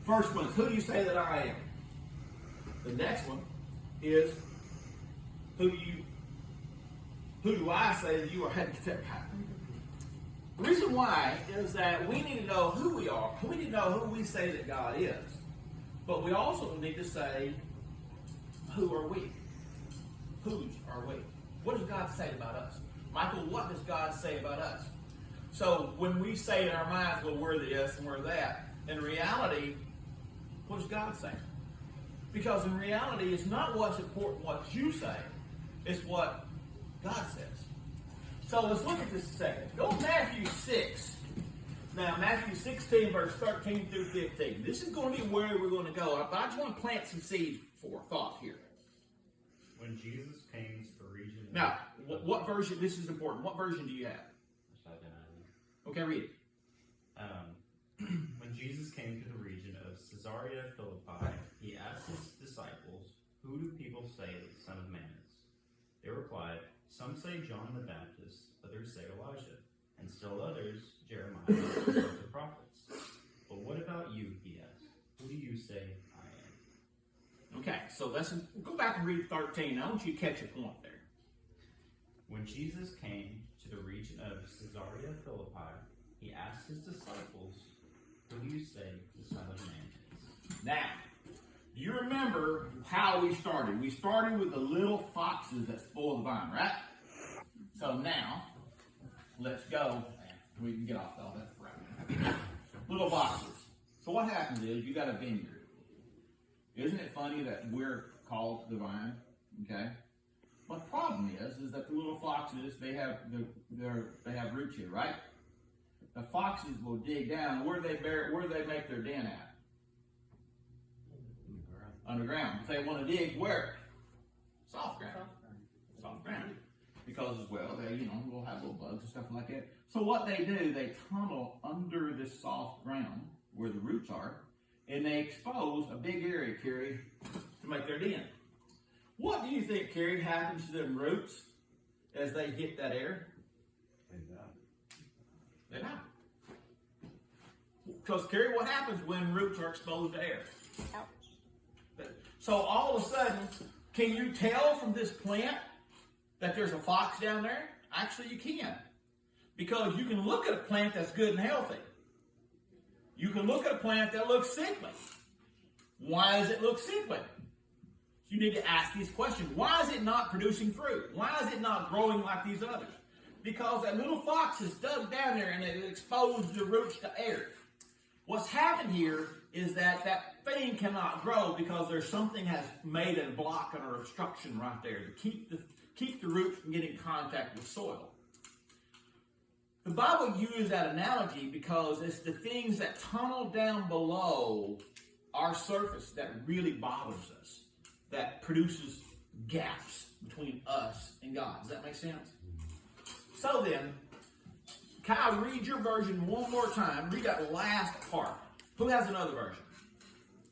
First one is, who do you say that I am? The next one is, who do I say that you are? The reason why is that we need to know who we are. We need to know who we say that God is. But we also need to say, who are we? Whose are we? What does God say about us? Michael, what does God say about us? So when we say in our minds, well, we're this and we're that, in reality, what does God say? Because in reality, it's not what's important what you say. It's what God says. So let's look at this a second. Go to Matthew 6. Now, Matthew 16, verse 13 through 15. This is going to be where we're going to go. But I just want to plant some seeds for thought here. When Jesus came to the region... Now, what version? This is important. What version do you have? Okay, read it. When Jesus came to the region of Caesarea Philippi, he asked his disciples, "Who do people say that the Son of Man is?" They replied, "Some say John the Baptist, others say Elijah, and still others, Jeremiah, and the prophets. But what about you?" he asked. "Who do you say I am?" Okay, so let's go back and read 13. I want you to catch a point there. When Jesus came to the region of Caesarea Philippi, he asked his disciples, "Who do you say the Son of Man is?" Now, you remember how we started. We started with the little foxes that spoil the vine, right? So now, let's go. We can get off all that right. Little foxes. So what happens is you got a vineyard. Isn't it funny that we're called the vine? Okay. But the problem is that the little foxes, they have roots here, right? The foxes will dig down. Where do they make their den at? Underground. If they want to dig where? Soft ground. Soft ground. Because as well, they will have little bugs and stuff like that. So what they do, they tunnel under this soft ground where the roots are, and they expose a big area, Carrie, to make their den. What do you think, Carrie, happens to them roots as they hit that air? They die. Because, Carrie, what happens when roots are exposed to air? Ouch. So all of a sudden, can you tell from this plant that there's a fox down there? Actually, you can. Because you can look at a plant that's good and healthy. You can look at a plant that looks sickly. Why does it look sickly? You need to ask these questions. Why is it not producing fruit? Why is it not growing like these others? Because that little fox has dug down there and it exposed the roots to air. What's happened here is that thing cannot grow because there's something has made a block and an obstruction right there to keep the roots from getting contact with soil. The Bible uses that analogy because it's the things that tunnel down below our surface that really bothers us, that produces gaps between us and God. Does that make sense? So then, Kyle, read your version one more time. Read that last part. Who has another version?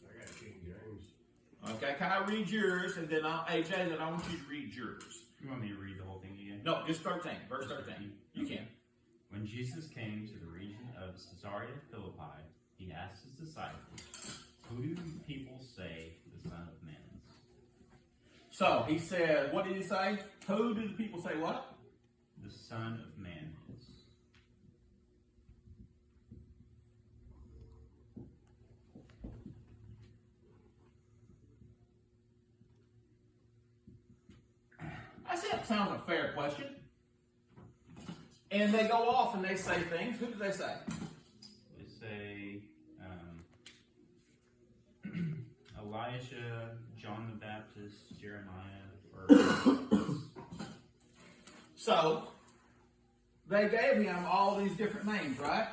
I got King James. Okay, Kyle, read yours, and then AJ, then I want you to read yours. You want me to read the whole thing again? No, just 13, verse 13. You can. When Jesus came to the region of Caesarea Philippi, he asked his disciples, "Who do people say the Son of Man is?" So, he said, what did he say? Who do the people say what? The Son of Man is. I said it sounds a fair question. And they go off and they say things. Who do they say? They say Elijah, John the Baptist, Jeremiah, or... So, they gave him all these different names, right?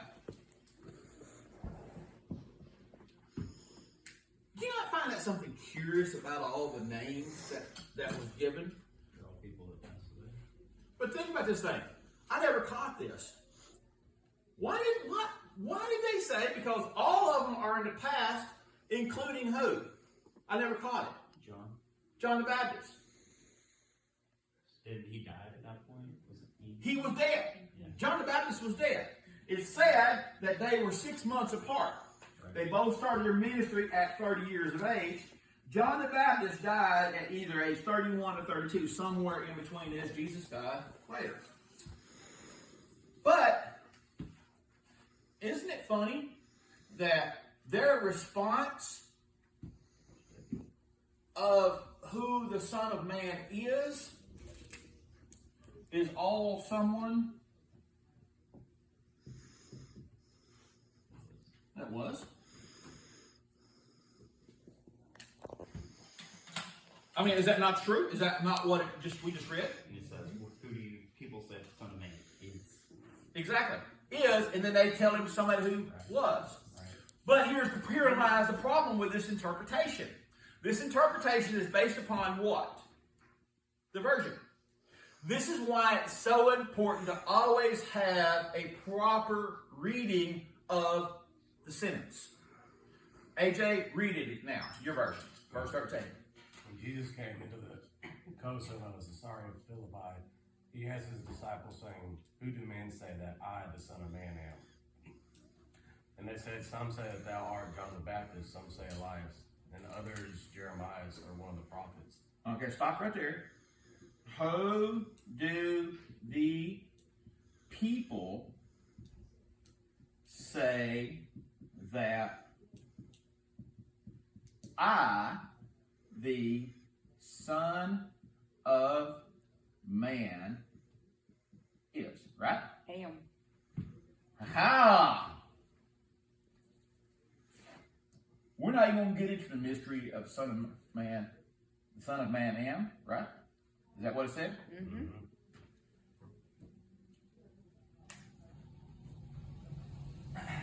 Do you not find that something curious about all the names that was given? They're all people that passed away. But think about this thing. I never caught this. Why did they say? Because all of them are in the past, including who? I never caught it. John the Baptist. Did he die at that point? He was dead. Yeah. John the Baptist was dead. It said that they were 6 months apart. They both started their ministry at 30 years of age. John the Baptist died at either age 31 or 32, somewhere in between this. Jesus died later. But, isn't it funny that their response of who the Son of Man is all someone that was? I mean, is that not true? Is that not what we just read? And it says, who do people say the Son of Man is? Exactly. Is, and then they tell him somebody who was. Right. But herein lies the problem with this interpretation. This interpretation is based upon what? The virgin. This is why it's so important to always have a proper reading of the sentence. AJ, read it now, your version, verse 13. When Jesus came into the coast of Caesarea of Philippi, he asked his disciples, saying, "Who do men say that I, the Son of Man, am?" And they said, "Some say that thou art John the Baptist, some say Elias, and others Jeremiah or one of the prophets." Okay, stop right there. Who do the people say that I, the Son of Man, is? Right? Am. Aha! We're not even going to get into the mystery of Son of Man, the Son of Man am, right? Is that what it said? Mm-hmm.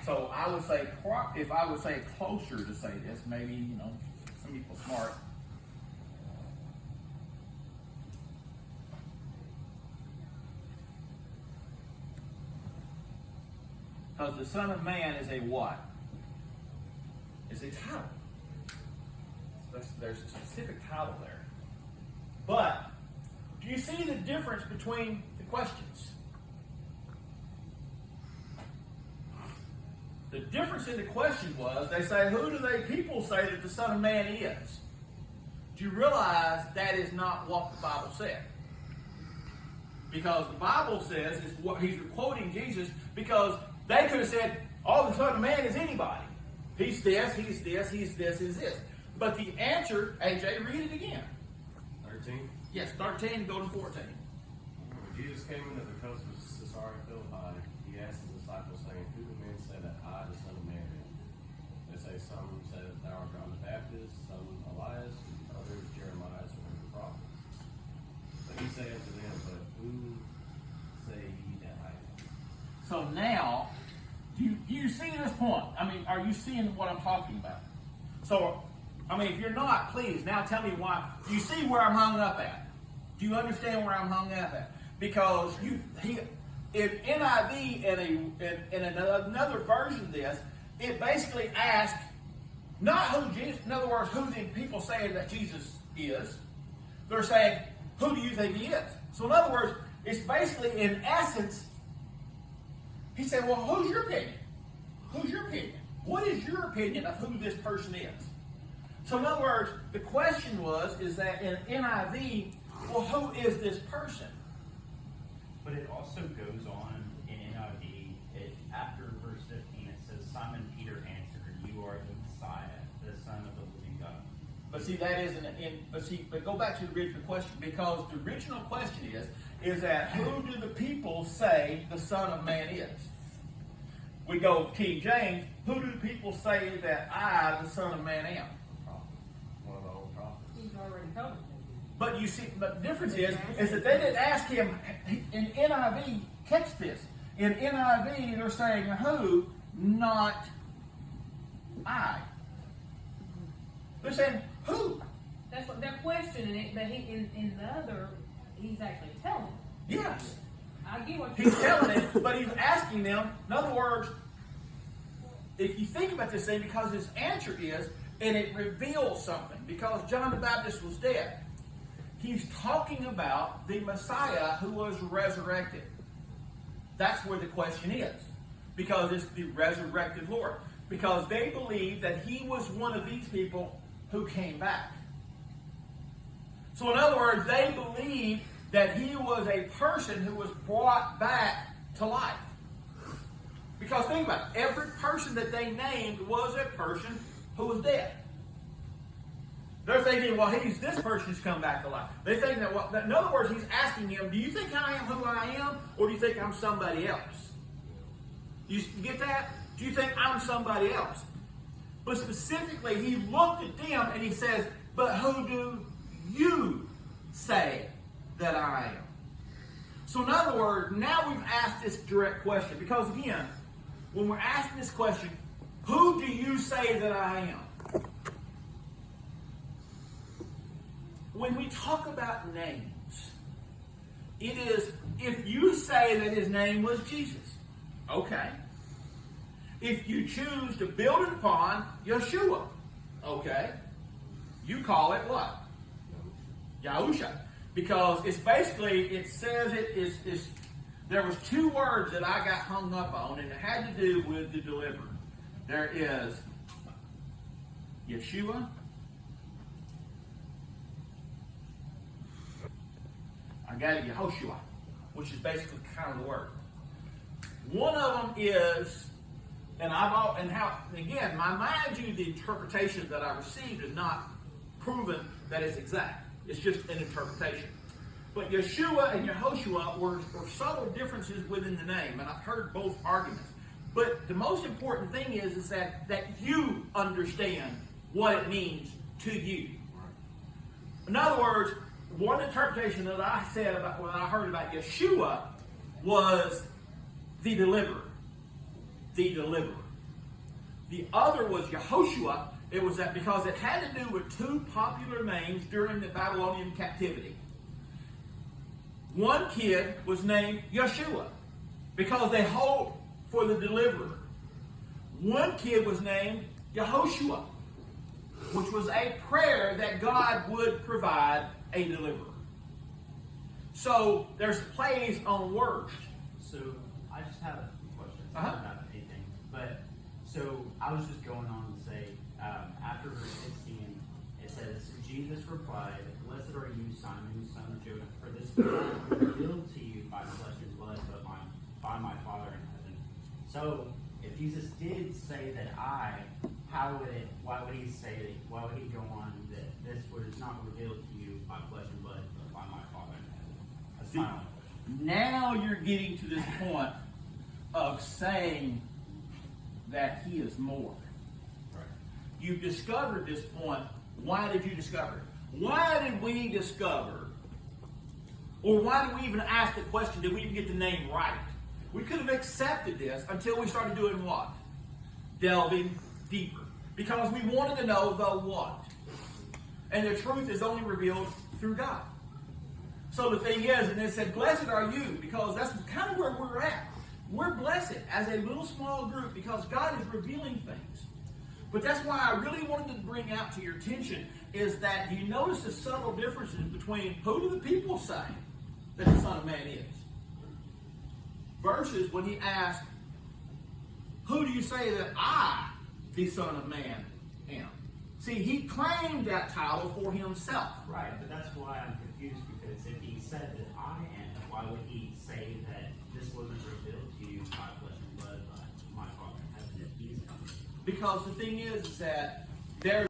So I would say, if I would say closer to say this, maybe, some people smart. Because the Son of Man is a what? It's a title. There's a specific title there. But, do you see the difference between the questions? The difference in the question was, they say, who do they people say that the Son of Man is? Do you realize that is not what the Bible said? Because the Bible says, he's quoting Jesus, because they could have said, oh, the Son of Man is anybody. He's this, he's this, he's this, he's this. But the answer, AJ, read it again. 13. Yes, 13, go to 14. When Jesus came into the coast of Caesarea Philippi, he asked his disciples, saying, "Who do men say that I, the Son of Man, am?" They say, some say that thou art John the Baptist, some Elias, and others Jeremiah, or one of the prophets. But he said unto them, "But who say ye that I am?" So now, do you see this point? I mean, are you seeing what I'm talking about? So, I mean, if you're not, please, now tell me why. Do you see where I'm hung up at? Do you understand where I'm hung up at? Because in NIV and in another version of this, it basically asks not who Jesus, in other words, who the people saying that Jesus is. They're saying, who do you think he is? So in other words, it's basically, in essence, he said, well, who's your opinion? Who's your opinion? What is your opinion of who this person is? So in other words, the question is that in NIV, well, who is this person? But it also goes on in NIV, after verse 15, it says, Simon Peter answered, "You are the Messiah, the Son of the living God." But see, that isn't but go back to the original question, because the original question is that who do the people say the Son of Man is? We go King James, who do the people say that I, the Son of Man, am? One of the old prophets. He's already told them. But you see, but the difference is that they didn't ask him, in NIV, catch this, in NIV they're saying who, not I. They're saying who. That's what they're questioning it, but in the other, he's actually telling them. Yes. I get what He's telling it, but he's asking them. In other words, if you think about this thing, because his answer is, and it reveals something, because John the Baptist was dead. He's talking about the Messiah who was resurrected. That's where the question is, because it's the resurrected Lord. because they believed that he was one of these people who came back. So in other words, they believed that he was a person who was brought back to life. Because think about it, every person that they named was a person who was dead. They're thinking, well, this person who's come back to life. They think that, well, in other words, he's asking him, do you think I am who I am, or do you think I'm somebody else? You get that? Do you think I'm somebody else? But specifically, he looked at them and he says, but who do you say that I am? So in other words, now we've asked this direct question. Because again, when we're asking this question, who do you say that I am? When we talk about names, it is, if you say that his name was Jesus, okay. If you choose to build it upon Yeshua, okay, you call it what? Yahusha. Because it's basically, it says it is, there was two words that I got hung up on, and it had to do with the deliverer. There is Yeshua. I got it, Yehoshua, which is basically kind of the word. One of them is, and again, mind you, the interpretation that I received is not proven that it's exact. It's just an interpretation. But Yeshua and Yehoshua were subtle differences within the name, and I've heard both arguments. But the most important thing is that you understand what it means to you. In other words, one interpretation that I said about when I heard about Yeshua was the deliverer. The deliverer. The other was Yehoshua. It was that because it had to do with two popular names during the Babylonian captivity. One kid was named Yeshua because they hoped for the deliverer. One kid was named Yehoshua, which was a prayer that God would provide a deliverer. So there's plays on words. So I just have a few questions Uh-huh. about anything. But so I was just going on to say, after verse 16, it says, Jesus replied, "Blessed are you, Simon, son of Jonah, for this was not revealed to you by flesh and blood, but by my Father in heaven." So if Jesus did say that why would he say that, why would he go on that this was not revealed to you by flesh and blood, but by my Father in heaven? That's my only question. Now you're getting to this point of saying that he is more. Right. You've discovered this point. Why did you discover it? Why did we discover, or why did we even ask the question, did we even get the name right? We could have accepted this until we started doing what? Delving deeper. Because we wanted to know the what. And the truth is only revealed through God. So the thing is, and it said, blessed are you, because that's kind of where we're at. We're blessed as a little small group because God is revealing things. But that's why I really wanted to bring out to your attention is that you notice the subtle differences between who do the people say that the Son of Man is, versus when he asked, who do you say that I, the Son of Man, am? See, he claimed that title for himself. Right, but that's why I'm confused, because if he said that I am, why would he say that this wasn't revealed to you by flesh and blood, but my Father in heaven, if he's coming? Because the thing is that there